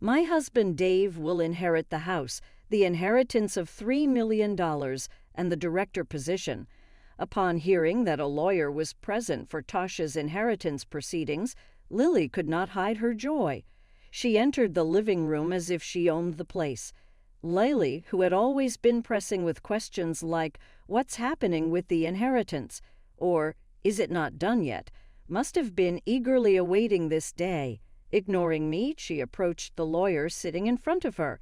My husband Dave will inherit the house, the inheritance of $3 million, and the director position. Upon hearing that a lawyer was present for Tasha's inheritance proceedings, Lily could not hide her joy. She entered the living room as if she owned the place. Lily, who had always been pressing with questions like, "What's happening with the inheritance?" or "Is it not done yet?" must have been eagerly awaiting this day. Ignoring me, she approached the lawyer sitting in front of her.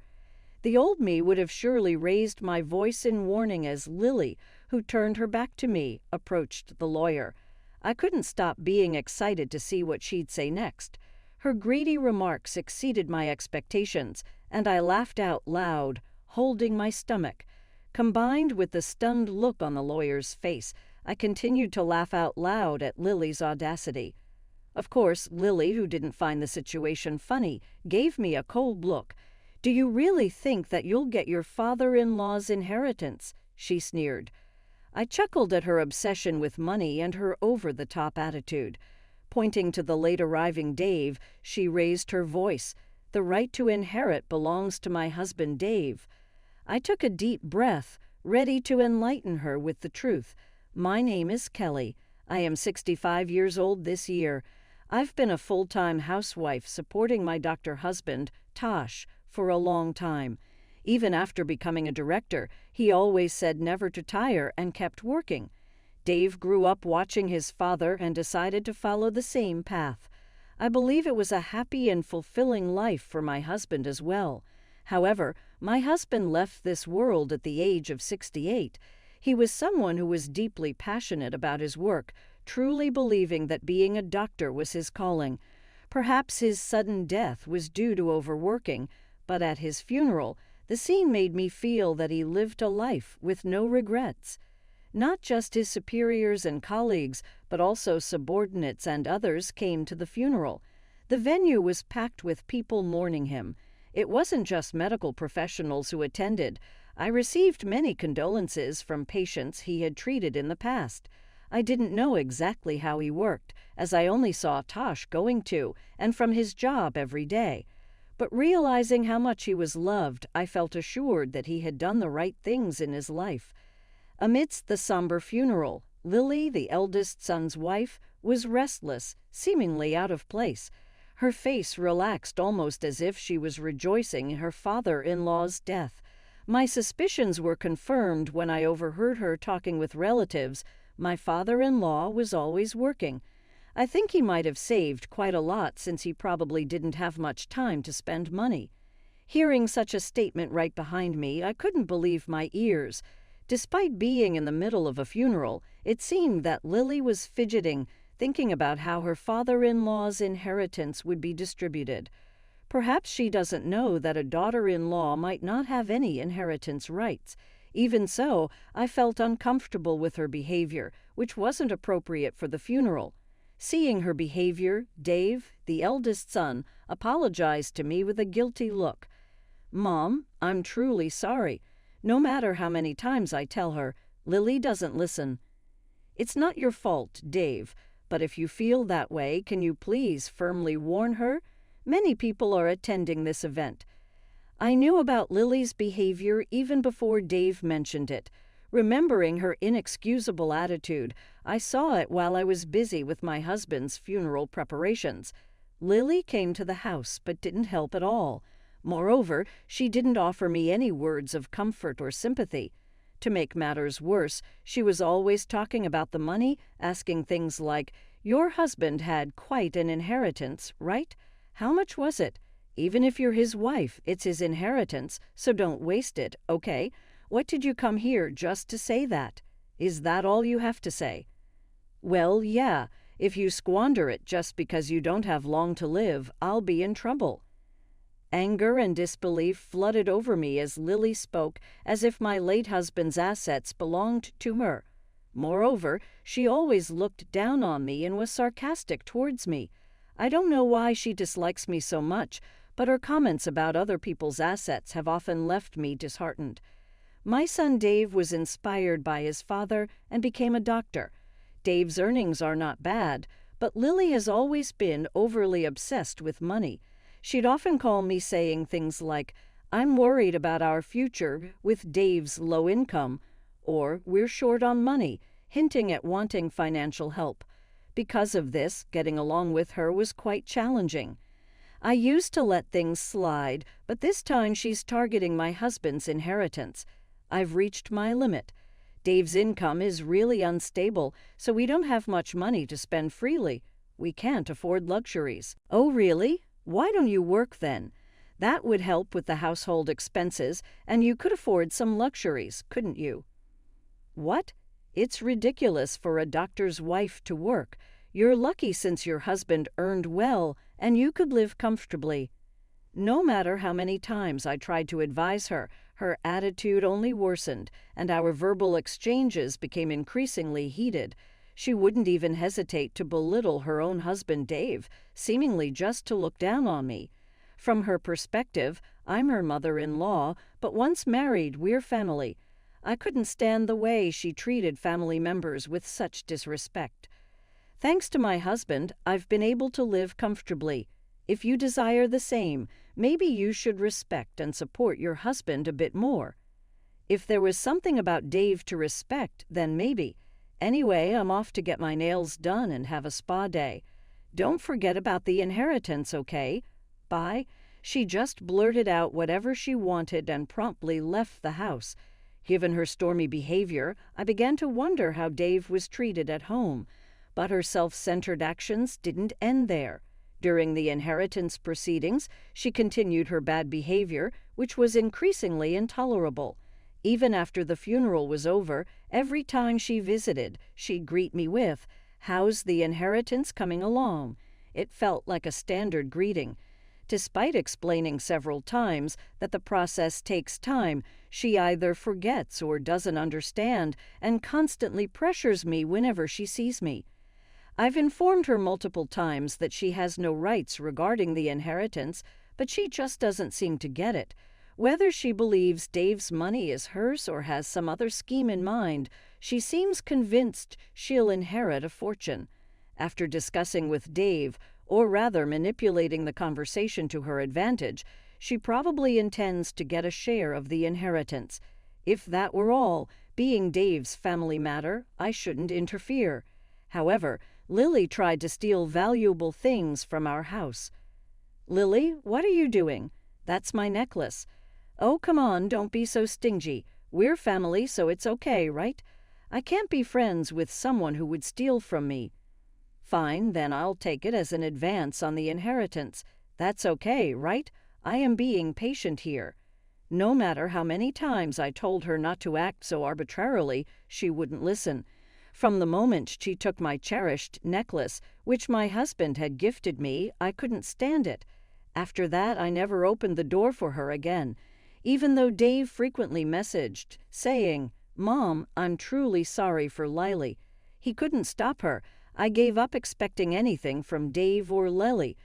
The old me would have surely raised my voice in warning as Lily, who turned her back to me, approached the lawyer. I couldn't stop being excited to see what she'd say next. Her greedy remarks exceeded my expectations, and I laughed out loud, holding my stomach. Combined with the stunned look on the lawyer's face, I continued to laugh out loud at Lily's audacity. Of course, Lily, who didn't find the situation funny, gave me a cold look. "Do you really think that you'll get your father-in-law's inheritance?" she sneered. I chuckled at her obsession with money and her over-the-top attitude. Pointing to the late-arriving Dave, she raised her voice. "The right to inherit belongs to my husband Dave." I took a deep breath, ready to enlighten her with the truth. "My name is Kelly. I am 65 years old this year. I've been a full-time housewife supporting my doctor husband, Tosh, for a long time. Even after becoming a director, he always said never to tire and kept working. Dave grew up watching his father and decided to follow the same path. I believe it was a happy and fulfilling life for my husband as well. However, my husband left this world at the age of 68. He was someone who was deeply passionate about his work, truly believing that being a doctor was his calling. Perhaps his sudden death was due to overworking, but at his funeral, the scene made me feel that he lived a life with no regrets. Not just his superiors and colleagues, but also subordinates and others came to the funeral. The venue was packed with people mourning him. It wasn't just medical professionals who attended. I received many condolences from patients he had treated in the past. I didn't know exactly how he worked, as I only saw Tosh going to and from his job every day. But realizing how much he was loved, I felt assured that he had done the right things in his life. Amidst the somber funeral, Lily, the eldest son's wife, was restless, seemingly out of place. Her face relaxed almost as if she was rejoicing in her father-in-law's death. My suspicions were confirmed when I overheard her talking with relatives. My father-in-law was always working. I think he might have saved quite a lot since he probably didn't have much time to spend money. Hearing such a statement right behind me, I couldn't believe my ears. Despite being in the middle of a funeral, it seemed that Lily was fidgeting, thinking about how her father-in-law's inheritance would be distributed. Perhaps she doesn't know that a daughter-in-law might not have any inheritance rights. Even so, I felt uncomfortable with her behavior, which wasn't appropriate for the funeral. Seeing her behavior, Dave, the eldest son, apologized to me with a guilty look. "Mom, I'm truly sorry. No matter how many times I tell her, Lily doesn't listen." "It's not your fault, Dave, but if you feel that way, can you please firmly warn her? Many people are attending this event." I knew about Lily's behavior even before Dave mentioned it. Remembering her inexcusable attitude, I saw it while I was busy with my husband's funeral preparations. Lily came to the house but didn't help at all. Moreover, she didn't offer me any words of comfort or sympathy. To make matters worse, she was always talking about the money, asking things like, "Your husband had quite an inheritance, right? How much was it? Even if you're his wife, it's his inheritance, so don't waste it, okay? What did you come here just to say that? Is that all you have to say?" "Well, yeah, if you squander it just because you don't have long to live, I'll be in trouble." Anger and disbelief flooded over me as Lily spoke as if my late husband's assets belonged to her. Moreover, she always looked down on me and was sarcastic towards me. I don't know why she dislikes me so much, but her comments about other people's assets have often left me disheartened. My son Dave was inspired by his father and became a doctor. Dave's earnings are not bad, but Lily has always been overly obsessed with money. She'd often call me saying things like, "I'm worried about our future with Dave's low income," or "We're short on money," hinting at wanting financial help. Because of this, getting along with her was quite challenging. I used to let things slide, but this time she's targeting my husband's inheritance. I've reached my limit. Dave's income is really unstable, so we don't have much money to spend freely. We can't afford luxuries. "Oh, really? Why don't you work then? That would help with the household expenses, and you could afford some luxuries, couldn't you?" "What? It's ridiculous for a doctor's wife to work. You're lucky since your husband earned well, and you could live comfortably." No matter how many times I tried to advise her, her attitude only worsened, and our verbal exchanges became increasingly heated. She wouldn't even hesitate to belittle her own husband, Dave, seemingly just to look down on me. From her perspective, I'm her mother-in-law, but once married, we're family. I couldn't stand the way she treated family members with such disrespect. Thanks to my husband, I've been able to live comfortably. If you desire the same, maybe you should respect and support your husband a bit more. If there was something about Dave to respect, then maybe. Anyway, I'm off to get my nails done and have a spa day. Don't forget about the inheritance, okay? Bye. She just blurted out whatever she wanted and promptly left the house. Given her stormy behavior, I began to wonder how Dave was treated at home. But her self-centered actions didn't end there. During the inheritance proceedings, she continued her bad behavior, which was increasingly intolerable. Even after the funeral was over, every time she visited, she'd greet me with, "How's the inheritance coming along?" It felt like a standard greeting. Despite explaining several times that the process takes time, she either forgets or doesn't understand and constantly pressures me whenever she sees me. I've informed her multiple times that she has no rights regarding the inheritance, but she just doesn't seem to get it. Whether she believes Dave's money is hers or has some other scheme in mind, she seems convinced she'll inherit a fortune. After discussing with Dave, or rather manipulating the conversation to her advantage, she probably intends to get a share of the inheritance. If that were all, being Dave's family matter, I shouldn't interfere. However, Lily tried to steal valuable things from our house. "Lily, what are you doing?" "That's my necklace." "Oh, come on, don't be so stingy. We're family, so it's okay, right? I can't be friends with someone who would steal from me." "Fine, then I'll take it as an advance on the inheritance. That's okay, right? I am being patient here." No matter how many times I told her not to act so arbitrarily, she wouldn't listen. From the moment she took my cherished necklace, which my husband had gifted me, I couldn't stand it. After that, I never opened the door for her again, even though Dave frequently messaged, saying, "Mom, I'm truly sorry for Lily." He couldn't stop her. I gave up expecting anything from Dave or Lily.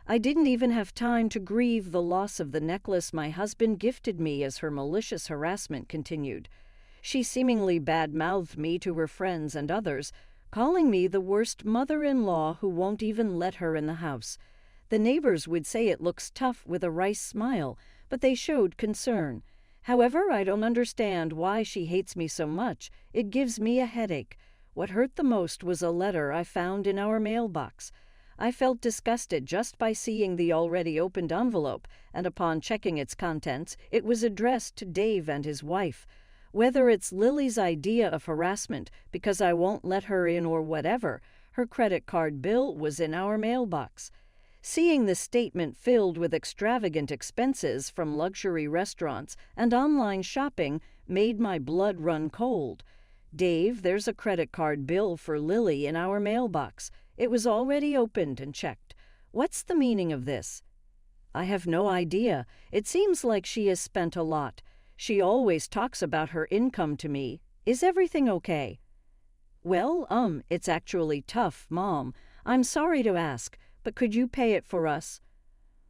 I didn't even have time to grieve the loss of the necklace my husband gifted me as her malicious harassment continued. She seemingly bad-mouthed me to her friends and others, calling me the worst mother-in-law who won't even let her in the house. The neighbors would say it looks tough with a wry smile, but they showed concern. However, I don't understand why she hates me so much. It gives me a headache. What hurt the most was a letter I found in our mailbox. I felt disgusted just by seeing the already opened envelope, and upon checking its contents, it was addressed to Dave and his wife. Whether it's Lily's idea of harassment because I won't let her in or whatever, her credit card bill was in our mailbox. Seeing the statement filled with extravagant expenses from luxury restaurants and online shopping made my blood run cold. "Dave, there's a credit card bill for Lily in our mailbox. It was already opened and checked. What's the meaning of this?" "I have no idea. It seems like she has spent a lot. She always talks about her income to me. Is everything okay?" "Well, it's actually tough, Mom. I'm sorry to ask, but could you pay it for us?"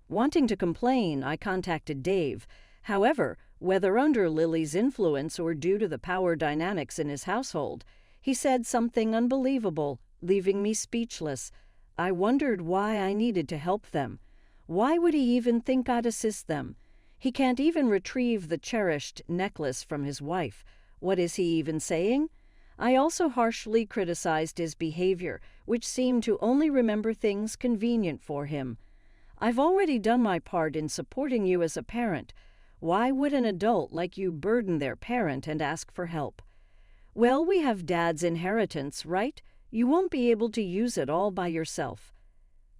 Wanting to complain, I contacted Dave. However, whether under Lily's influence or due to the power dynamics in his household, he said something unbelievable, leaving me speechless. I wondered why I needed to help them. Why would he even think I'd assist them? He can't even retrieve the cherished necklace from his wife. What is he even saying? I also harshly criticized his behavior, which seemed to only remember things convenient for him. I've already done my part in supporting you as a parent. Why would an adult like you burden their parent and ask for help? Well, we have Dad's inheritance, right? You won't be able to use it all by yourself.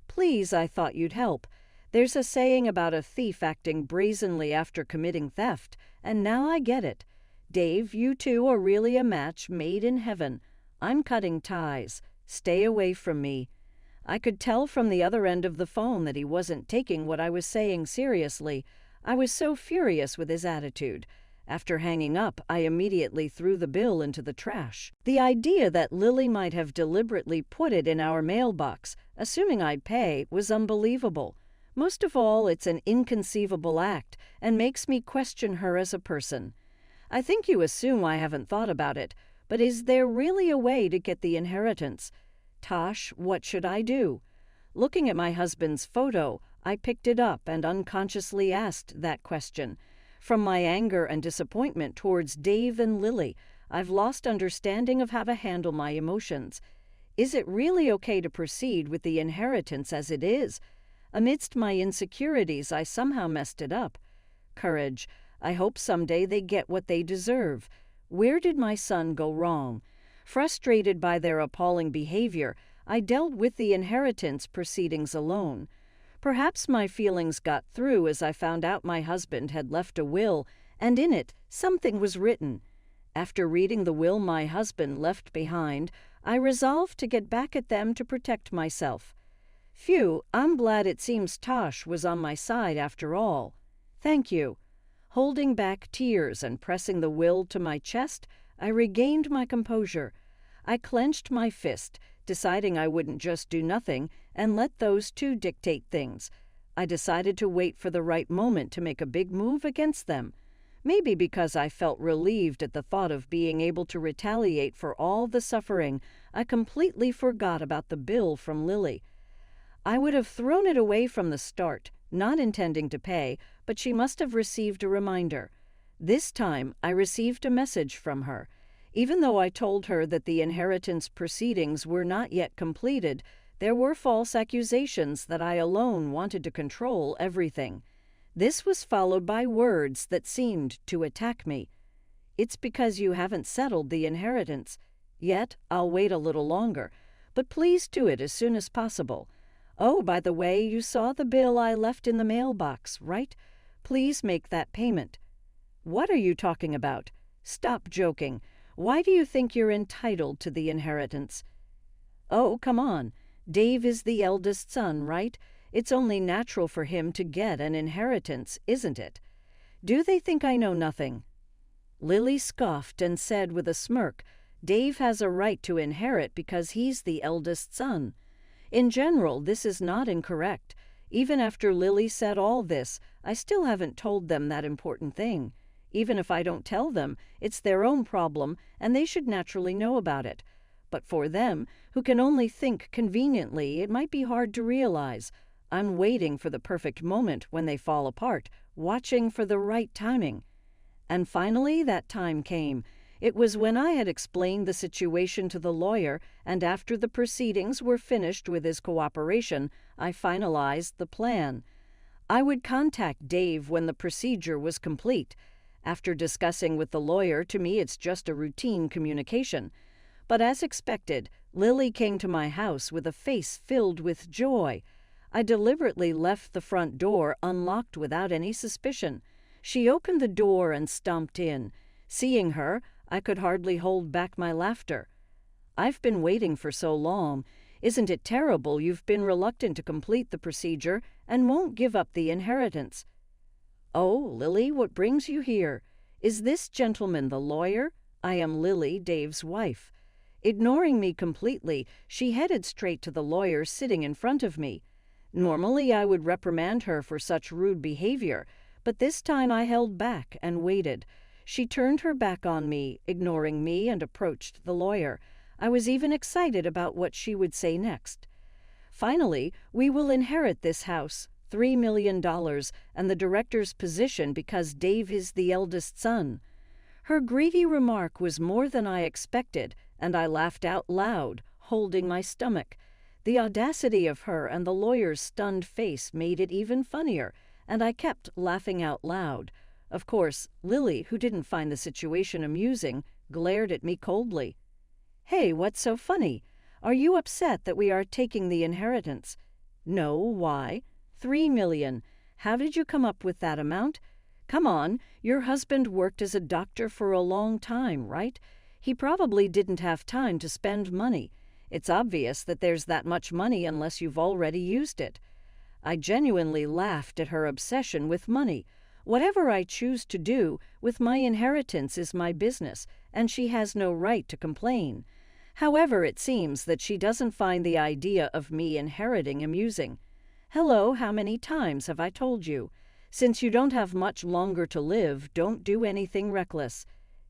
Please, I thought you'd help. There's a saying about a thief acting brazenly after committing theft, and now I get it. Dave, you two are really a match made in heaven. I'm cutting ties. Stay away from me. I could tell from the other end of the phone that he wasn't taking what I was saying seriously. I was so furious with his attitude. After hanging up, I immediately threw the bill into the trash. The idea that Lily might have deliberately put it in our mailbox, assuming I'd pay, was unbelievable. Most of all, it's an inconceivable act and makes me question her as a person. I think you assume I haven't thought about it, but is there really a way to get the inheritance? Tosh, what should I do? Looking at my husband's photo, I picked it up and unconsciously asked that question. From my anger and disappointment towards Dave and Lily, I've lost understanding of how to handle my emotions. Is it really okay to proceed with the inheritance as it is? Amidst my insecurities, I somehow messed it up. Courage. I hope someday they get what they deserve. Where did my son go wrong? Frustrated by their appalling behavior, I dealt with the inheritance proceedings alone. Perhaps my feelings got through as I found out my husband had left a will, and in it something was written. After reading the will my husband left behind, I resolved to get back at them to protect myself. Phew, I'm glad it seems Tosh was on my side after all. Thank you. Holding back tears and pressing the will to my chest, I regained my composure. I clenched my fist, deciding I wouldn't just do nothing and let those two dictate things. I decided to wait for the right moment to make a big move against them. Maybe because I felt relieved at the thought of being able to retaliate for all the suffering, I completely forgot about the bill from Lily. I would have thrown it away from the start, not intending to pay, but she must have received a reminder. This time, I received a message from her. Even though I told her that the inheritance proceedings were not yet completed, there were false accusations that I alone wanted to control everything. This was followed by words that seemed to attack me. It's because you haven't settled the inheritance. Yet, I'll wait a little longer, but please do it as soon as possible. Oh, by the way, you saw the bill I left in the mailbox, right? Please make that payment. What are you talking about? Stop joking. Why do you think you're entitled to the inheritance? Oh, come on. Dave is the eldest son, right? It's only natural for him to get an inheritance, isn't it? Do they think I know nothing? Lily scoffed and said with a smirk, Dave has a right to inherit because he's the eldest son. In general, this is not incorrect. Even after Lily said all this, I still haven't told them that important thing. Even if I don't tell them, it's their own problem, and they should naturally know about it. But for them, who can only think conveniently, it might be hard to realize. I'm waiting for the perfect moment when they fall apart, watching for the right timing. And finally, that time came. It was when I had explained the situation to the lawyer, and after the proceedings were finished with his cooperation, I finalized the plan. I would contact Dave when the procedure was complete. After discussing with the lawyer, to me it's just a routine communication. But as expected, Lily came to my house with a face filled with joy. I deliberately left the front door unlocked without any suspicion. She opened the door and stomped in. Seeing her, I could hardly hold back my laughter. I've been waiting for so long. Isn't it terrible you've been reluctant to complete the procedure and won't give up the inheritance? Oh, Lily, what brings you here? Is this gentleman the lawyer? I am Lily, Dave's wife. Ignoring me completely, she headed straight to the lawyer sitting in front of me. Normally, I would reprimand her for such rude behavior, but this time I held back and waited. She turned her back on me, ignoring me, and approached the lawyer. I was even excited about what she would say next. Finally, we will inherit this house. $3 million, and the director's position because Dave is the eldest son. Her greedy remark was more than I expected, and I laughed out loud, holding my stomach. The audacity of her and the lawyer's stunned face made it even funnier, and I kept laughing out loud. Of course, Lily, who didn't find the situation amusing, glared at me coldly. "Hey, what's so funny? Are you upset that we are taking the inheritance?" "No, why?" $3 million. How did you come up with that amount? Come on, your husband worked as a doctor for a long time, right? He probably didn't have time to spend money. It's obvious that there's that much money unless you've already used it. I genuinely laughed at her obsession with money. Whatever I choose to do with my inheritance is my business, and she has no right to complain. However, it seems that she doesn't find the idea of me inheriting amusing. Hello, how many times have I told you? Since you don't have much longer to live, don't do anything reckless.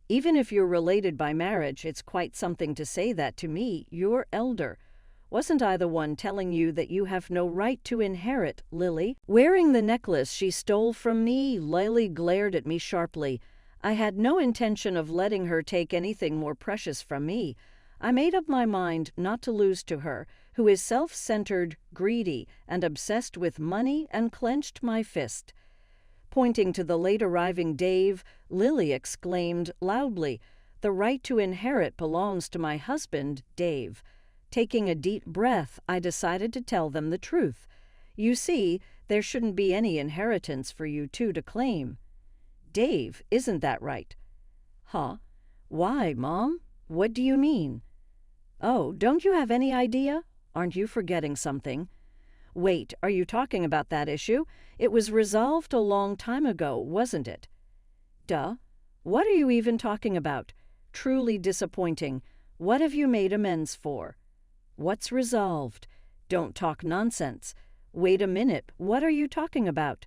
Even if you're related by marriage, it's quite something to say that to me, your elder. Wasn't I the one telling you that you have no right to inherit, Lily? Wearing the necklace she stole from me, Lily glared at me sharply. I had no intention of letting her take anything more precious from me. I made up my mind not to lose to her, who is self-centered, greedy, and obsessed with money, and clenched my fist. Pointing to the late-arriving Dave, Lily exclaimed loudly, "The right to inherit belongs to my husband, Dave." Taking a deep breath, I decided to tell them the truth. You see, there shouldn't be any inheritance for you two to claim. Dave, isn't that right? Huh? Why, Mom? What do you mean? Oh, don't you have any idea? Aren't you forgetting something? Wait, are you talking about that issue? It was resolved a long time ago, wasn't it? Duh. What are you even talking about? Truly disappointing. What have you made amends for? What's resolved? Don't talk nonsense. Wait a minute, what are you talking about?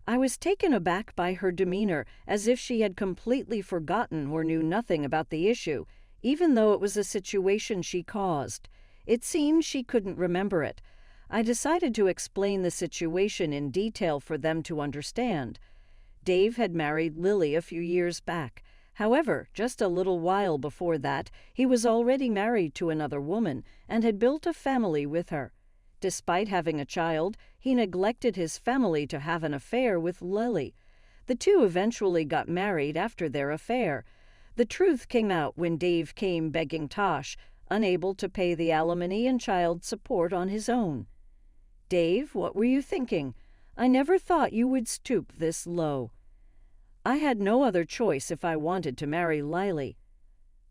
I was taken aback by her demeanor, as if she had completely forgotten or knew nothing about the issue, even though it was a situation she caused. It seemed she couldn't remember it. I decided to explain the situation in detail for them to understand. Dave had married Lily a few years back. However, just a little while before that, he was already married to another woman and had built a family with her. Despite having a child, he neglected his family to have an affair with Lily. The two eventually got married after their affair. The truth came out when Dave came begging Tosh, unable to pay the alimony and child support on his own. Dave, what were you thinking? I never thought you would stoop this low. I had no other choice if I wanted to marry Lily.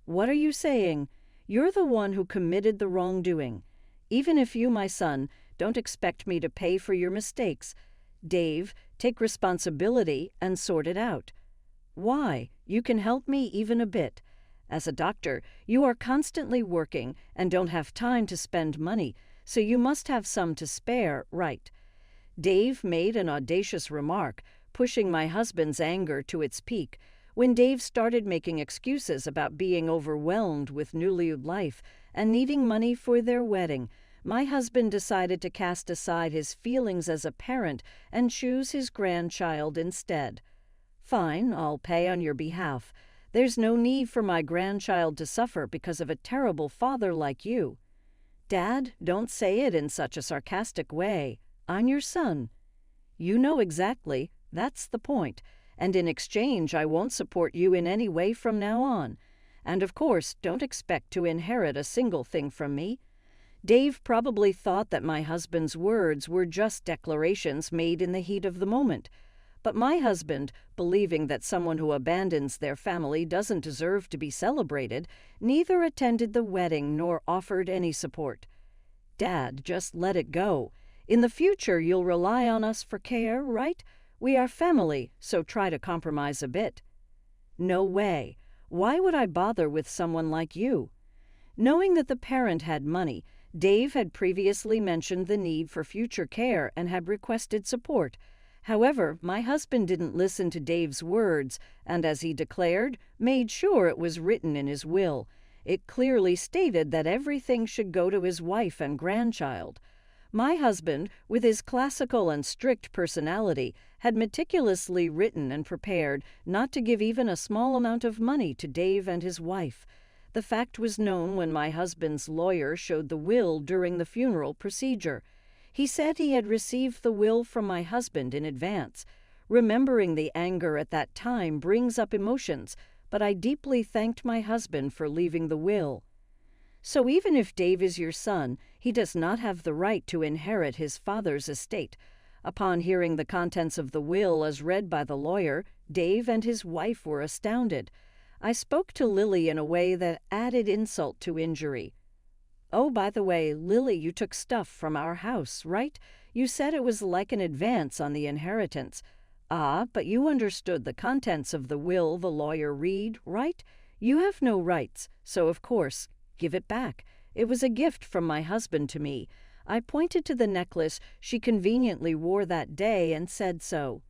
What are you saying? You're the one who committed the wrongdoing. Even if you, my son, don't expect me to pay for your mistakes, Dave, take responsibility and sort it out. Why? You can help me even a bit. As a doctor, you are constantly working and don't have time to spend money, so you must have some to spare, right? Dave made an audacious remark, pushing my husband's anger to its peak. When Dave started making excuses about being overwhelmed with newlywed life and needing money for their wedding, my husband decided to cast aside his feelings as a parent and choose his grandchild instead. Fine, I'll pay on your behalf. There's no need for my grandchild to suffer because of a terrible father like you. Dad, don't say it in such a sarcastic way. I'm your son. You know exactly. That's the point. And in exchange, I won't support you in any way from now on. And of course, don't expect to inherit a single thing from me. Dave probably thought that my husband's words were just declarations made in the heat of the moment. But my husband, believing that someone who abandons their family doesn't deserve to be celebrated, neither attended the wedding nor offered any support. Dad, just let it go. In the future, you'll rely on us for care, right? We are family, so try to compromise a bit. No way. Why would I bother with someone like you? Knowing that the parent had money, Dave had previously mentioned the need for future care and had requested support. However, my husband didn't listen to Dave's words and, as he declared, made sure it was written in his will. It clearly stated that everything should go to his wife and grandchild. My husband, with his classical and strict personality, had meticulously written and prepared not to give even a small amount of money to Dave and his wife. The fact was known when my husband's lawyer showed the will during the funeral procedure. He said he had received the will from my husband in advance. Remembering the anger at that time brings up emotions, but I deeply thanked my husband for leaving the will. So even if Dave is your son, he does not have the right to inherit his father's estate. Upon hearing the contents of the will as read by the lawyer, Dave and his wife were astounded. I spoke to Lily in a way that added insult to injury. "Oh, by the way, Lily, you took stuff from our house, right? You said it was like an advance on the inheritance. Ah, but you understood the contents of the will the lawyer read, right? You have no rights, so of course, give it back. It was a gift from my husband to me. I pointed to the necklace she conveniently wore that day and said so.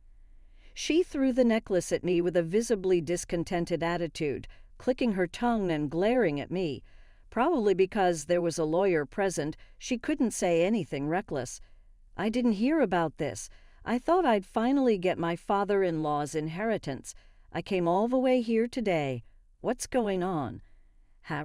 She threw the necklace at me with a visibly discontented attitude, clicking her tongue and glaring at me. Probably because there was a lawyer present, she couldn't say anything reckless. I didn't hear about this. I thought I'd finally get my father-in-law's inheritance. I came all the way here today. What's going on?"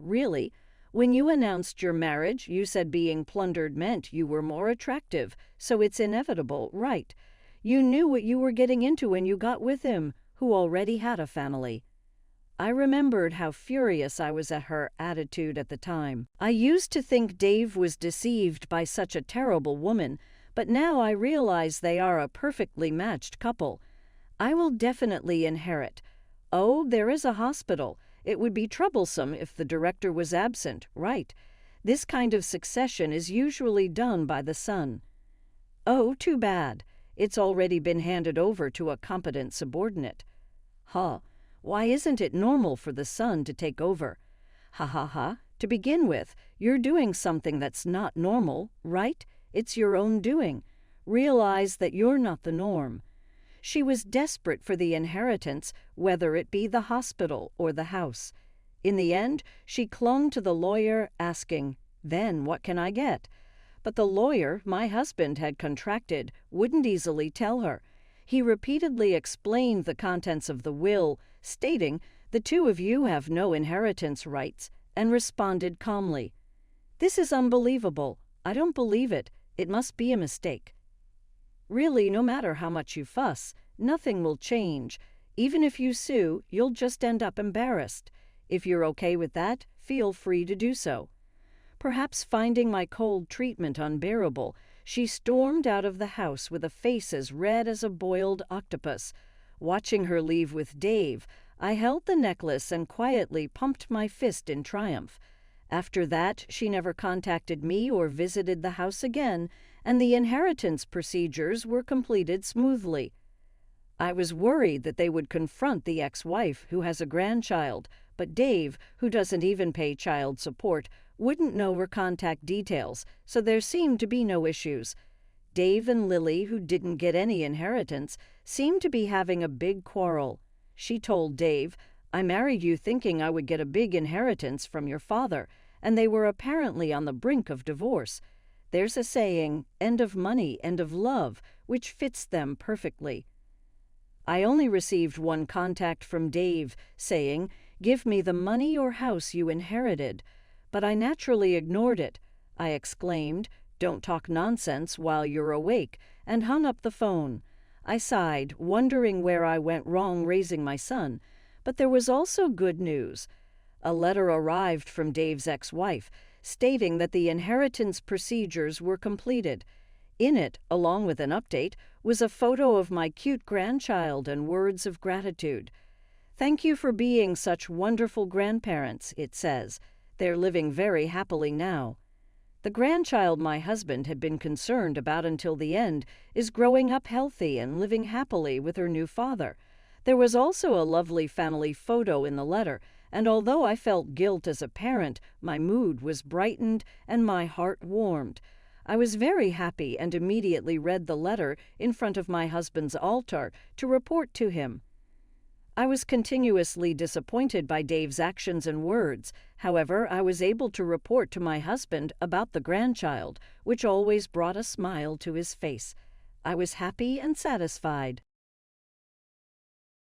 Really? When you announced your marriage, you said being plundered meant you were more attractive, so it's inevitable, right? You knew what you were getting into when you got with him, who already had a family. I remembered how furious I was at her attitude at the time. I used to think Dave was deceived by such a terrible woman, but now I realize they are a perfectly matched couple. I will definitely inherit. Oh, there is a hospital. It would be troublesome if the director was absent, right? This kind of succession is usually done by the son. Oh, too bad. It's already been handed over to a competent subordinate. Why isn't it normal for the son to take over? To begin with, you're doing something that's not normal, right? It's your own doing. Realize that you're not the norm. She was desperate for the inheritance, whether it be the hospital or the house. In the end, she clung to the lawyer, asking, "Then what can I get?" But the lawyer my husband had contracted wouldn't easily tell her. He repeatedly explained the contents of the will, stating, "The two of you have no inheritance rights," and responded calmly, "This is unbelievable. I don't believe it. It must be a mistake." Really, no matter how much you fuss, nothing will change. Even if you sue, you'll just end up embarrassed. If you're okay with that, feel free to do so. Perhaps finding my cold treatment unbearable, she stormed out of the house with a face as red as a boiled octopus. Watching her leave with Dave, I held the necklace and quietly pumped my fist in triumph. After that, she never contacted me or visited the house again, and the inheritance procedures were completed smoothly. I was worried that they would confront the ex-wife who has a grandchild, but Dave, who doesn't even pay child support, wouldn't know her contact details, so there seemed to be no issues. Dave and Lily, who didn't get any inheritance, seemed to be having a big quarrel. She told Dave, "I married you thinking I would get a big inheritance from your father," and they were apparently on the brink of divorce. There's a saying, "End of money, end of love," which fits them perfectly. I only received one contact from Dave, saying, "Give me the money or house you inherited." But I naturally ignored it. I exclaimed, "Don't talk nonsense while you're awake," and hung up the phone. I sighed, wondering where I went wrong raising my son. But there was also good news. A letter arrived from Dave's ex-wife, stating that the inheritance procedures were completed. In it, along with an update, was a photo of my cute grandchild and words of gratitude. "Thank you for being such wonderful grandparents," it says. "They're living very happily now." The grandchild my husband had been concerned about until the end is growing up healthy and living happily with her new father. There was also a lovely family photo in the letter, and although I felt guilt as a parent, my mood was brightened and my heart warmed. I was very happy and immediately read the letter in front of my husband's altar to report to him. I was continuously disappointed by Dave's actions and words. However, I was able to report to my husband about the grandchild, which always brought a smile to his face. I was happy and satisfied.